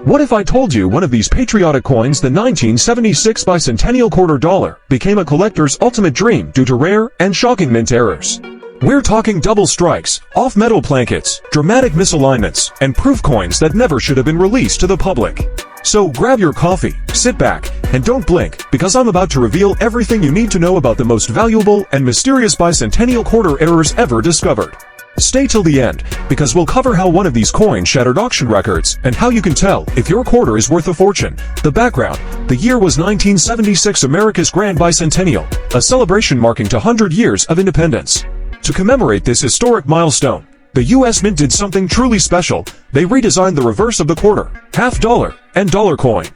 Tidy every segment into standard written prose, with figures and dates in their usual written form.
What if I told you one of these patriotic coins, the 1976 Bicentennial Quarter dollar, became a collector's ultimate dream due to rare and shocking mint errors? We're talking double strikes, off-metal plankets, dramatic misalignments, and proof coins that never should have been released to the public. So grab your coffee, sit back, and don't blink, because I'm about to reveal everything you need to know about the most valuable and mysterious Bicentennial Quarter errors ever discovered. Stay till the end, because we'll cover how one of these coins shattered auction records, and how you can tell if your quarter is worth a fortune. The background: the year was 1976, America's Grand Bicentennial, a celebration marking 200 years of independence. To commemorate this historic milestone, the U.S. Mint did something truly special. They redesigned the reverse of the quarter, half dollar, and dollar coin.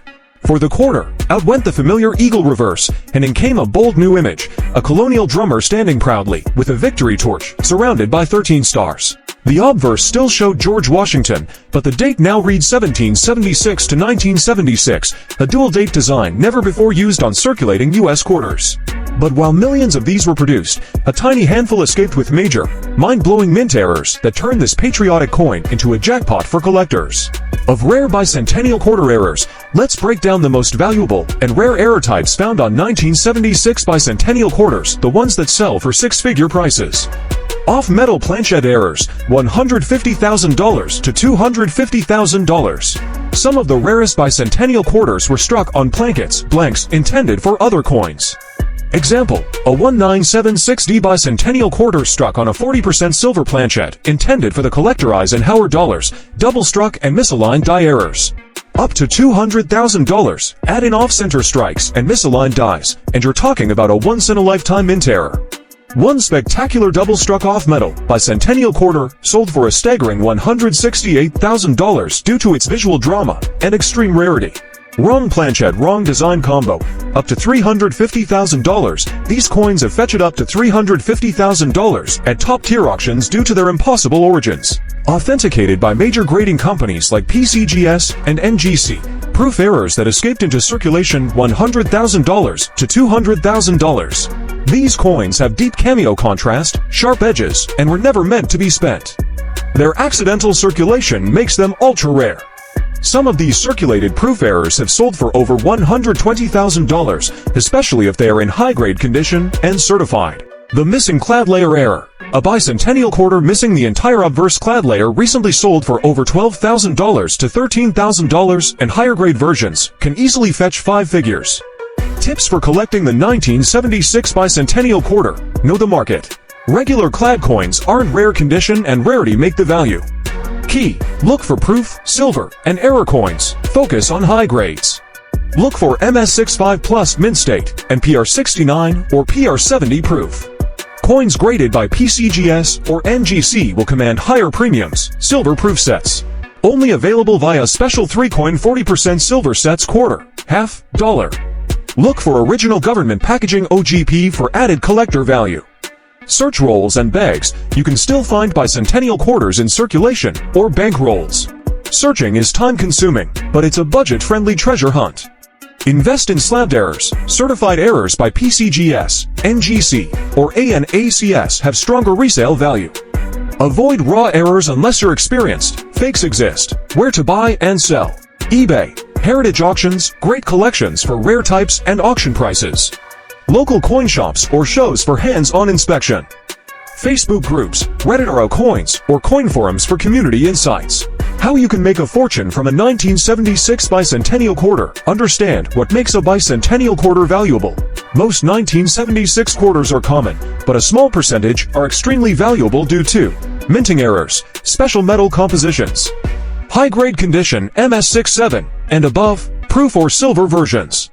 For the quarter, out went the familiar eagle reverse, and in came a bold new image, a colonial drummer standing proudly, with a victory torch, surrounded by 13 stars. The obverse still showed George Washington, but the date now reads 1776 to 1976, a dual date design never before used on circulating U.S. quarters. But while millions of these were produced, a tiny handful escaped with major, mind-blowing mint errors that turned this patriotic coin into a jackpot for collectors. Of rare Bicentennial Quarter errors, let's break down the most valuable and rare error types found on 1976 Bicentennial Quarters, the ones that sell for six-figure prices. Off-metal planchet errors, $150,000 to $250,000. Some of the rarest Bicentennial Quarters were struck on plankets, blanks, intended for other coins. Example: a 1976D Bicentennial Quarter struck on a 40% silver planchet, intended for the collector eyes, and Howard dollars, double struck and misaligned die errors. Up to $200,000, add in off-center strikes and misaligned dies, and you're talking about a once-in-a-lifetime mint error. One spectacular double-struck off-metal Bicentennial Quarter sold for a staggering $168,000 due to its visual drama and extreme rarity. Wrong planchet, wrong design combo, up to $350,000. These coins have fetched up to $350,000 at top-tier auctions due to their impossible origins. Authenticated by major grading companies like PCGS and NGC. Proof errors that escaped into circulation, $100,000 to $200,000. These coins have deep cameo contrast, sharp edges, and were never meant to be spent. Their accidental circulation makes them ultra-rare. Some of these circulated proof errors have sold for over $120,000, especially if they are in high-grade condition and certified. The missing clad layer error. A Bicentennial Quarter missing the entire obverse clad layer recently sold for over $12,000 to $13,000, and higher-grade versions can easily fetch 5 figures. Tips for collecting the 1976 Bicentennial Quarter. Know the market. Regular clad coins aren't rare condition, and rarity make the value. Key: look for proof, silver, and error coins. Focus on high grades. Look for MS65 plus mint state and PR69 or PR70 proof. Coins graded by PCGS or NGC will command higher premiums. Silver proof sets. Only available via special 3-coin 40% silver sets, quarter, half, dollar. Look for original government packaging OGP for added collector value. Search rolls and bags. You can still find Bicentennial Quarters in circulation, or bank rolls. Searching is time-consuming, but it's a budget-friendly treasure hunt. Invest in slabbed errors. Certified errors by PCGS, NGC, or ANACS have stronger resale value. Avoid raw errors unless you're experienced. Fakes exist. Where to buy and sell. eBay. Heritage auctions, great collections for rare types and auction prices. Local coin shops or shows for hands-on inspection. Facebook groups, Reddit RO coins, or coin forums for community insights. How you can make a fortune from a 1976 Bicentennial Quarter. Understand what makes a Bicentennial Quarter valuable. Most 1976 quarters are common, but a small percentage are extremely valuable due to minting errors, special metal compositions, high-grade condition MS67 and above, proof or silver versions.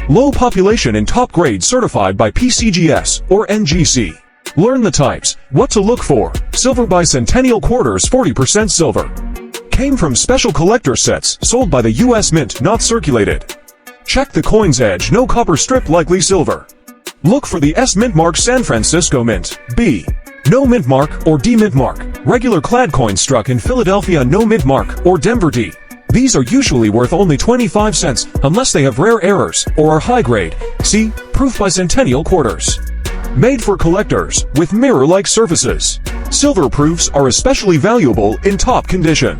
Low population in top grade certified by PCGS or NGC. Learn the types, what to look for. Silver Bicentennial Quarters 40% silver. Came from special collector sets sold by the U.S. Mint, not circulated. Check the coin's edge, no copper strip, likely silver. Look for the S mint mark, San Francisco Mint. B. No mint mark or D mint mark. Regular clad coins struck in Philadelphia, no mint mark, or Denver D. These are usually worth only 25 cents unless they have rare errors or are high grade. See Proof Bicentennial Quarters. Made for collectors with mirror-like surfaces. Silver proofs are especially valuable in top condition.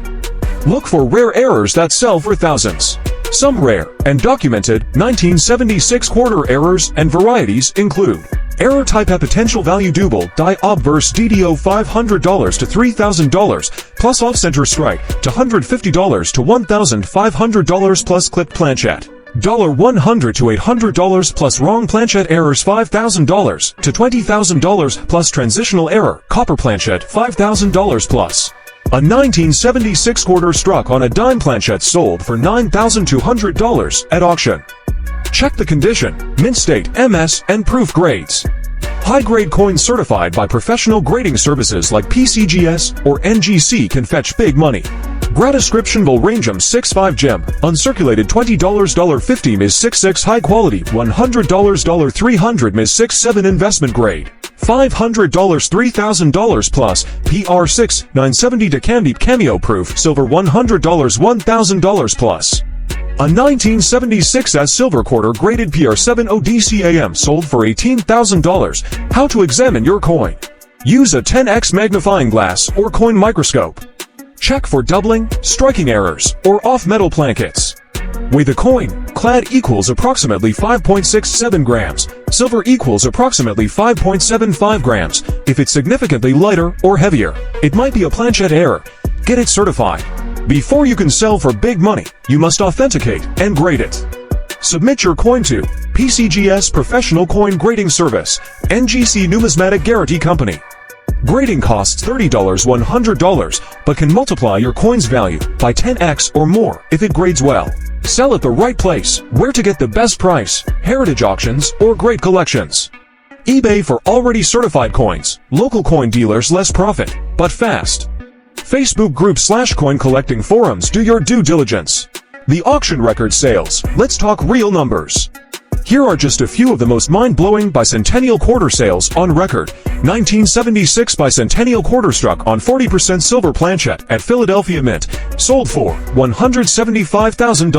Look for rare errors that sell for thousands. Some rare and documented 1976 quarter errors and varieties include: error type a potential value double die obverse DDO $500 to $3,000 plus off-center strike to $150 to $1,500 plus clipped planchette. $100 to $800 plus wrong planchette errors $5,000 to $20,000 plus transitional error copper planchette $5,000 plus. A 1976 quarter struck on a dime planchette sold for $9,200 at auction. Check the condition, mint state, MS, and proof grades. High-grade coins certified by professional grading services like PCGS or NGC can fetch big money. Gradescription will range 65 gem, uncirculated $20 $50 Ms 66 high quality, $100 $300 Ms 67 investment grade, $500 $3,000 plus, PR6 970 to Candy Cameo proof silver $100 $1,000 plus. A 1976 silver quarter graded PR7 ODCAM sold for $18,000. How to examine your coin. Use a 10x magnifying glass or coin microscope. Check for doubling, striking errors, or off-metal plankets. Weigh the coin. Clad equals approximately 5.67 grams. Silver equals approximately 5.75 grams. If it's significantly lighter or heavier, it might be a planchette error. Get it certified. Before you can sell for big money, you must authenticate and grade it. Submit your coin to PCGS Professional Coin Grading Service, NGC Numismatic Guarantee Company. Grading costs $30 $100, but can multiply your coin's value by 10x or more if it grades well. Sell at the right place. Where to get the best price? Heritage auctions or great collections. eBay for already certified coins. Local coin dealers less profit, but fast. Facebook group / coin collecting forums. Do your due diligence. The auction record sales. Let's talk real numbers. Here are just a few of the most mind-blowing Bicentennial Quarter sales on record. 1976 Bicentennial Quarter struck on 40% silver planchette at Philadelphia Mint, sold for $175,000.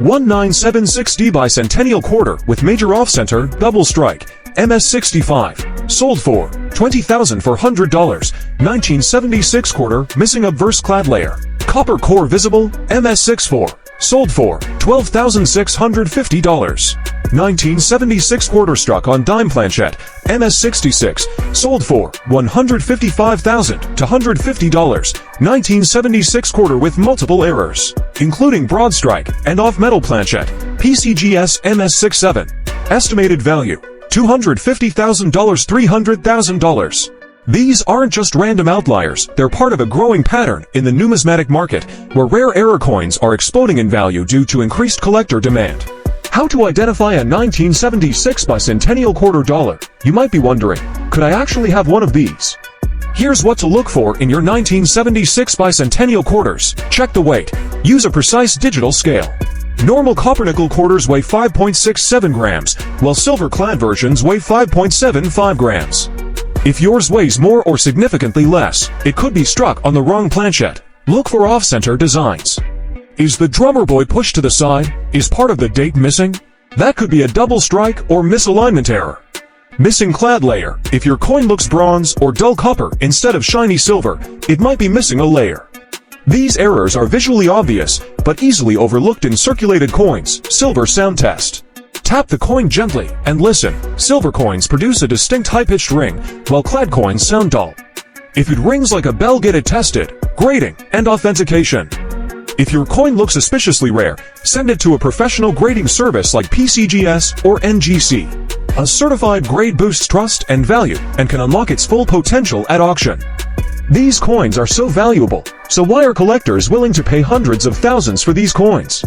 1976D Bicentennial Quarter with major off-center double strike, MS65, sold for $20,400. 1976 quarter missing obverse clad layer, copper core visible, MS64, sold for $12,650. 1976 quarter struck on dime planchette, MS66, sold for $155,000 to $150. 1976 quarter with multiple errors, including broad strike and off-metal planchette, PCGS MS67. Estimated value, $250,000 $300,000. These aren't just random outliers, they're part of a growing pattern in the numismatic market, where rare error coins are exploding in value due to increased collector demand. How to identify a 1976 Bicentennial Quarter dollar? You might be wondering, could I actually have one of these? Here's what to look for in your 1976 Bicentennial Quarters. Check the weight. Use a precise digital scale. Normal copper-nickel quarters weigh 5.67 grams, while silver-clad versions weigh 5.75 grams. If yours weighs more or significantly less, it could be struck on the wrong planchette. Look for off-center designs. Is the drummer boy pushed to the side? Is part of the date missing? That could be a double strike or misalignment error. Missing clad layer. If your coin looks bronze or dull copper instead of shiny silver, it might be missing a layer. These errors are visually obvious, but easily overlooked in circulated coins. Silver sound test. Tap the coin gently and listen. Silver coins produce a distinct high-pitched ring, while clad coins sound dull. If it rings like a bell, get it tested. Grading and authentication. If your coin looks suspiciously rare, send it to a professional grading service like PCGS or NGC. A certified grade boosts trust and value and can unlock its full potential at auction. These coins are so valuable, so why are collectors willing to pay hundreds of thousands for these coins?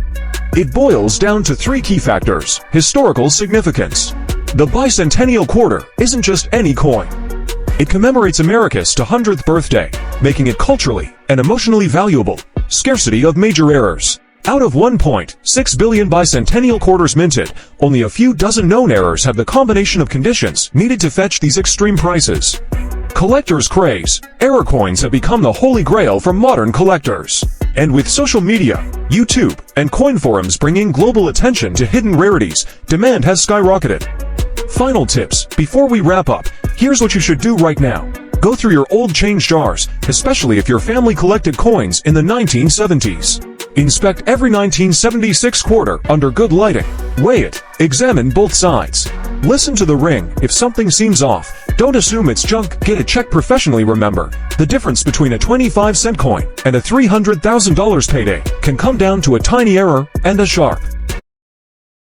It boils down to three key factors. Historical significance. The Bicentennial Quarter isn't just any coin. It commemorates America's 200th birthday, making it culturally and emotionally valuable. Scarcity of major errors. Out of 1.6 billion Bicentennial Quarters minted, only a few dozen known errors have the combination of conditions needed to fetch these extreme prices. Collectors' craze. Error coins have become the holy grail for modern collectors. And with social media, YouTube, and coin forums bringing global attention to hidden rarities, demand has skyrocketed. Final tips. Before we wrap up, here's what you should do right now. Go through your old change jars, especially if your family collected coins in the 1970s. Inspect every 1976 quarter under good lighting. Weigh it. Examine both sides. Listen to the ring. If something seems off, don't assume it's junk. Get it checked professionally. Remember, the difference between a 25-cent coin and a $300,000 payday can come down to a tiny error and a sharp